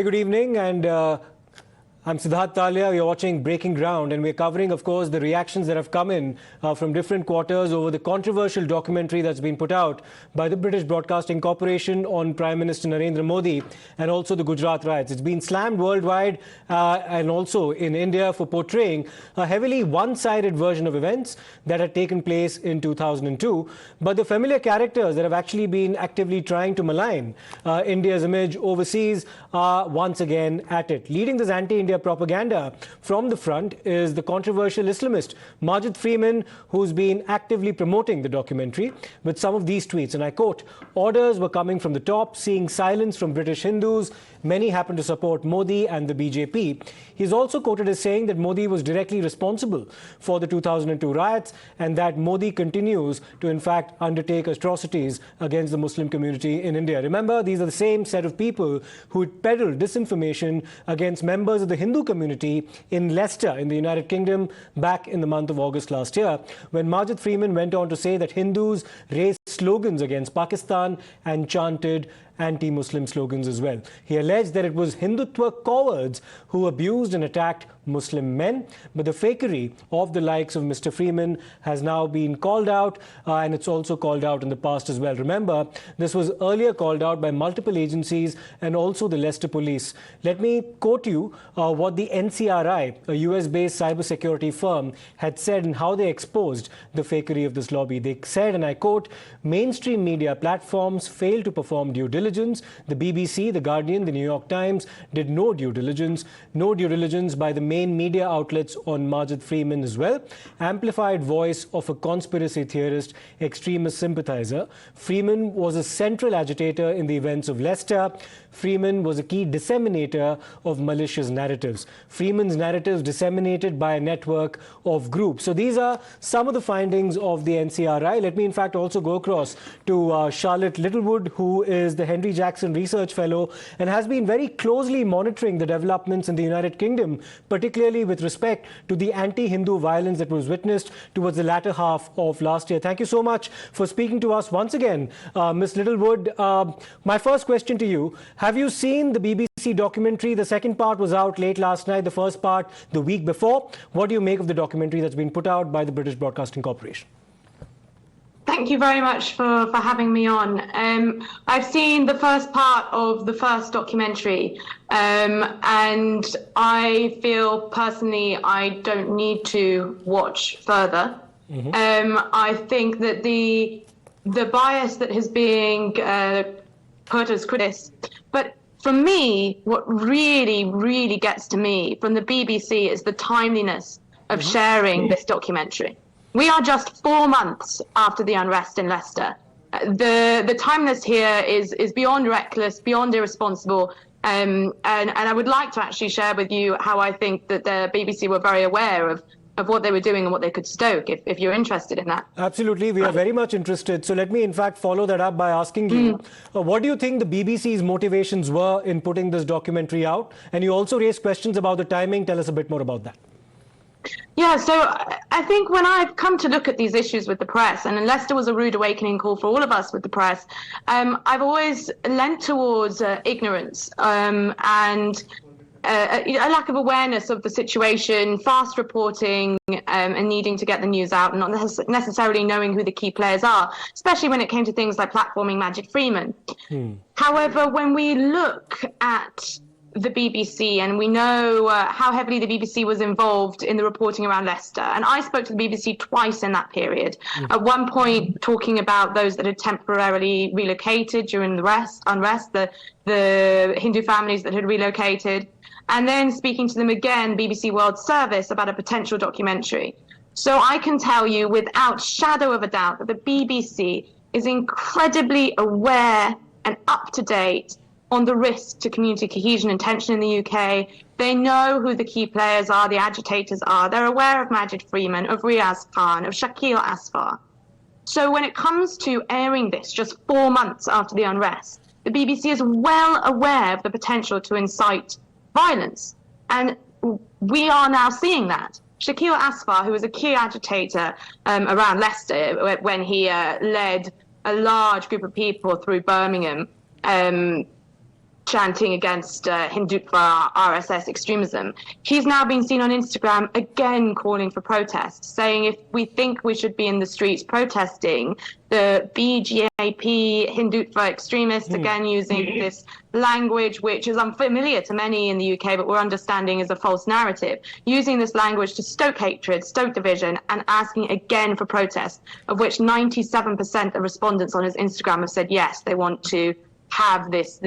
Good evening, and I'm Siddharth Talia. You're watching Breaking Ground, and we're covering, of course, the reactions that have come in from different quarters over the controversial documentary that's been put out by the British Broadcasting Corporation on Prime Minister Narendra Modi and also the Gujarat riots. It's been slammed worldwide and also in India for portraying a heavily one-sided version of events that had taken place in 2002. But the familiar characters that have actually been actively trying to malign India's image overseas are once again at it. Leading this anti-India propaganda from the front is the controversial Islamist Majid Freeman, who's been actively promoting the documentary with some of these tweets, and I quote, "Orders were coming from the top, seeing silence from British Hindus. Many happen to support Modi and the BJP." He's also quoted as saying that Modi was directly responsible for the 2002 riots and that Modi continues to, in fact, undertake atrocities against the Muslim community in India. Remember, these are the same set of people who peddled disinformation against members of the Hindu community in Leicester in the United Kingdom back in the month of August last year, when Majid Freeman went on to say that Hindus raised slogans against Pakistan and chanted anti-Muslim slogans as well. He alleged that it was Hindutva cowards who abused and attacked Muslim men. But the fakery of the likes of Mr. Freeman has now been called out, and it's also called out in the past as well. Remember, this was earlier called out by multiple agencies and also the Leicester police. Let me quote you what the NCRI, a US-based cybersecurity firm, had said and how they exposed the fakery of this lobby. They said, and I quote, "Mainstream media platforms failed to perform due diligence. The BBC, The Guardian, The New York Times did no due diligence. No due diligence by the main media outlets on Majid Freeman as well. Amplified voice of a conspiracy theorist, extremist sympathizer. Freeman was a central agitator in the events of Leicester. Freeman was a key disseminator of malicious narratives. Freeman's narratives disseminated by a network of groups." So these are some of the findings of the NCRI. Let me, in fact, also go across to Charlotte Littlewood, who is the Henry Jackson Research Fellow and has been very closely monitoring the developments in the United Kingdom, particularly with respect to the anti-Hindu violence that was witnessed towards the latter half of last year. Thank you so much for speaking to us once again, Ms. Littlewood. My first question to you, have you seen the BBC documentary? The second part was out late last night, the first part the week before. What do you make of the documentary that's been put out by the British Broadcasting Corporation? Thank you very much for having me on. I've seen the first part of the first documentary, and I feel personally I don't need to watch further. I think that the bias that is being put as critics, but for me, what really gets to me from the BBC is the timeliness of sharing this documentary. We are just 4 months after the unrest in Leicester. The timeliness here is beyond reckless, beyond irresponsible, and I would like to actually share with you how I think that the BBC were very aware of what they were doing and what they could stoke, if you're interested in that. Absolutely, we are very much interested. So let me, in fact, follow that up by asking you, what do you think the BBC's motivations were in putting this documentary out? And you also raised questions about the timing. Tell us a bit more about that. Yeah, so I think when I've come to look at these issues with the press, and Leicester was a rude awakening call for all of us with the press, I've always lent towards ignorance and a lack of awareness of the situation, fast reporting and needing to get the news out and not necessarily knowing who the key players are, especially when it came to things like platforming Majid Freeman. However, when we look at the BBC and we know how heavily the BBC was involved in the reporting around Leicester, and I spoke to the BBC twice in that period, at one point talking about those that had temporarily relocated during the unrest, the Hindu families that had relocated, and then speaking to them again, BBC World Service, about a potential documentary. So I can tell you without shadow of a doubt that the BBC is incredibly aware and up to date on the risk to community cohesion and tension in the UK. They know who the key players are, the agitators are. They're aware of Majid Freeman, of Riaz Khan, of Shakil Asfar. So when it comes to airing this just 4 months after the unrest, the BBC is well aware of the potential to incite violence. And we are now seeing that. Shakil Asfar, who was a key agitator around Leicester when he led a large group of people through Birmingham chanting against Hindutva RSS extremism. He's now been seen on Instagram again calling for protests, saying if we think we should be in the streets protesting, the BJP Hindutva extremists, again using this language which is unfamiliar to many in the UK, but we're understanding is a false narrative, using this language to stoke hatred, stoke division, and asking again for protests, of which 97% of respondents on his Instagram have said yes, they want to have this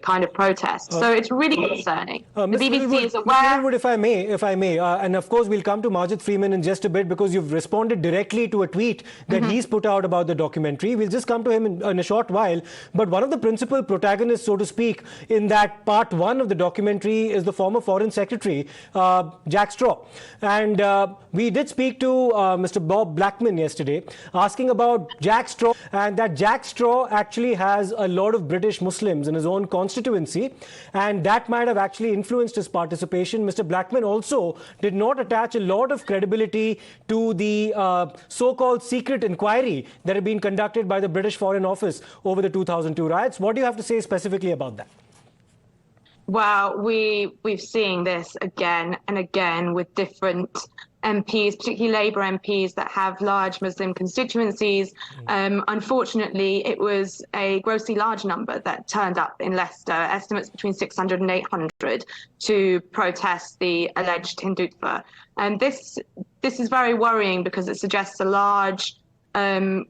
kind of protest. So it's really concerning. The BBC is aware. Mr. Wood, if I may, and of course we'll come to Majid Freeman in just a bit because you've responded directly to a tweet that he's put out about the documentary. We'll just come to him in a short while. But one of the principal protagonists, so to speak, in that part one of the documentary is the former Foreign Secretary, Jack Straw. And we did speak to Mr. Bob Blackman yesterday, asking about Jack Straw, and that Jack Straw actually has a lot of British Muslims in his own constituency, and that might have actually influenced his participation. Mr. Blackman also did not attach a lot of credibility to the so-called secret inquiry that had been conducted by the British Foreign Office over the 2002 riots. What do you have to say specifically about that? Well, we've seen this again and again with different MPs, particularly Labour MPs that have large Muslim constituencies. Unfortunately, it was a grossly large number that turned up in Leicester, estimates between 600 and 800, to protest the alleged Hindutva. And this is very worrying because it suggests a large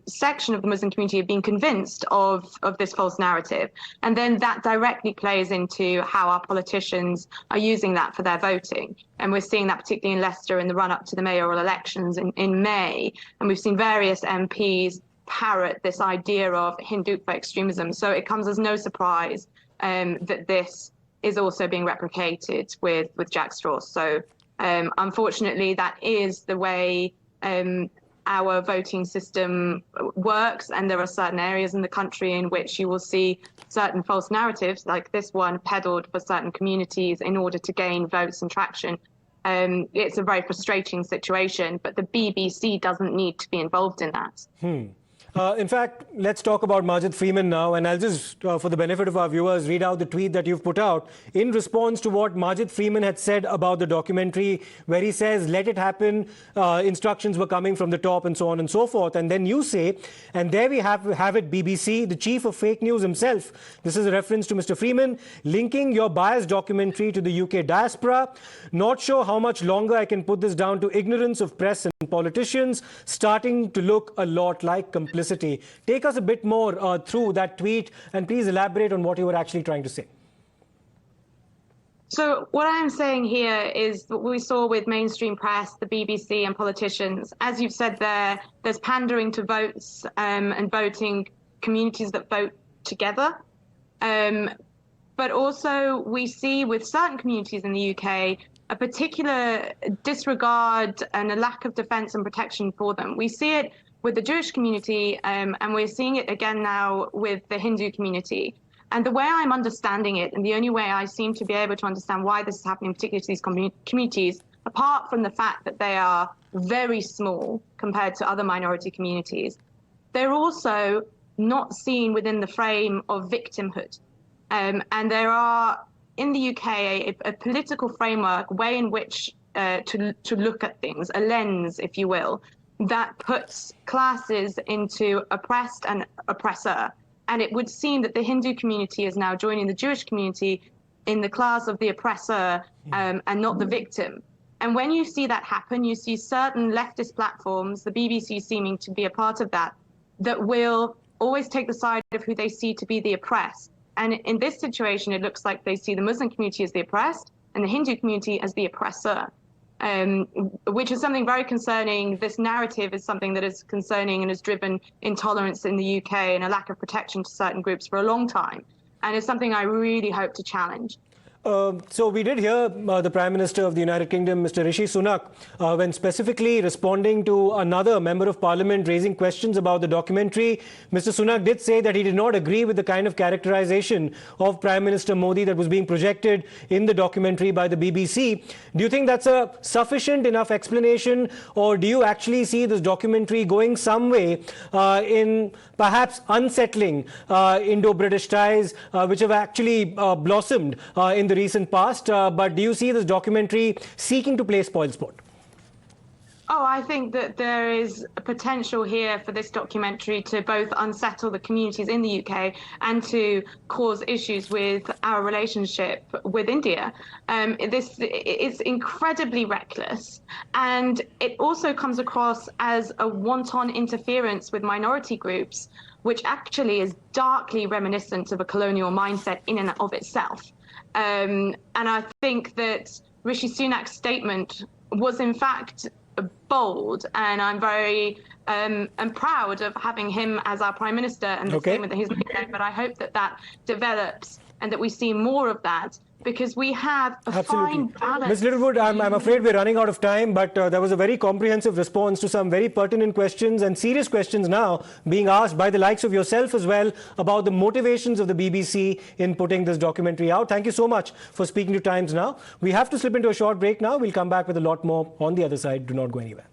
section of the Muslim community have been convinced of this false narrative. And then that directly plays into how our politicians are using that for their voting. And we're seeing that particularly in Leicester in the run-up to the mayoral elections in May. And we've seen various MPs parrot this idea of Hindutva extremism. So it comes as no surprise that this is also being replicated with Jack Straw. So unfortunately, that is the way our voting system works, and there are certain areas in the country in which you will see certain false narratives like this one peddled for certain communities in order to gain votes and traction. It's a very frustrating situation, but the BBC doesn't need to be involved in that. In fact, let's talk about Majid Freeman now, and I'll just, for the benefit of our viewers, read out the tweet that you've put out in response to what Majid Freeman had said about the documentary, where he says, let it happen, instructions were coming from the top and so on and so forth. And then you say, and there we have it, BBC, the chief of fake news himself, this is a reference to Mr. Freeman, linking your biased documentary to the UK diaspora. Not sure how much longer I can put this down to ignorance of press and politicians, starting to look a lot like complicity. Take us a bit more through that tweet, and please elaborate on what you were actually trying to say. So what I'm saying here is what we saw with mainstream press, the BBC and politicians. As you've said there's pandering to votes and voting communities that vote together. But also we see with certain communities in the UK a particular disregard and a lack of defence and protection for them. We see it with the Jewish community, and we're seeing it again now with the Hindu community. And the way I'm understanding it, and the only way I seem to be able to understand why this is happening, particularly to these communities, apart from the fact that they are very small compared to other minority communities, they're also not seen within the frame of victimhood. And there are, in the UK, a political framework, way in which to look at things, a lens, if you will, that puts classes into oppressed and oppressor. And it would seem that the Hindu community is now joining the Jewish community in the class of the oppressor and not the victim. And when you see that happen, you see certain leftist platforms, the BBC seeming to be a part of that, that will always take the side of who they see to be the oppressed. And in this situation, it looks like they see the Muslim community as the oppressed and the Hindu community as the oppressor. Which is something very concerning. This narrative is something that is concerning and has driven intolerance in the UK and a lack of protection to certain groups for a long time. And it's something I really hope to challenge. So we did hear the Prime Minister of the United Kingdom, Mr. Rishi Sunak, when specifically responding to another member of Parliament raising questions about the documentary. Mr. Sunak did say that he did not agree with the kind of characterization of Prime Minister Modi that was being projected in the documentary by the BBC. Do you think that's a sufficient enough explanation, or do you actually see this documentary going some way in perhaps unsettling Indo-British ties, which have actually blossomed in the recent past, but do you see this documentary seeking to play spoilsport? Oh, I think that there is a potential here for this documentary to both unsettle the communities in the UK and to cause issues with our relationship with India. This is incredibly reckless, and it also comes across as a wanton interference with minority groups, which actually is darkly reminiscent of a colonial mindset in and of itself. And I think that Rishi Sunak's statement was in fact bold, and I'm very I'm proud of having him as our Prime Minister and the statement that he's made there. But I hope that that develops and that we see more of that, because we have a fine balance. Ms. Littlewood, I'm afraid we're running out of time, but there was a very comprehensive response to some very pertinent questions and serious questions now being asked by the likes of yourself as well about the motivations of the BBC in putting this documentary out. Thank you so much for speaking to Times Now. We have to slip into a short break now. We'll come back with a lot more on the other side. Do not go anywhere.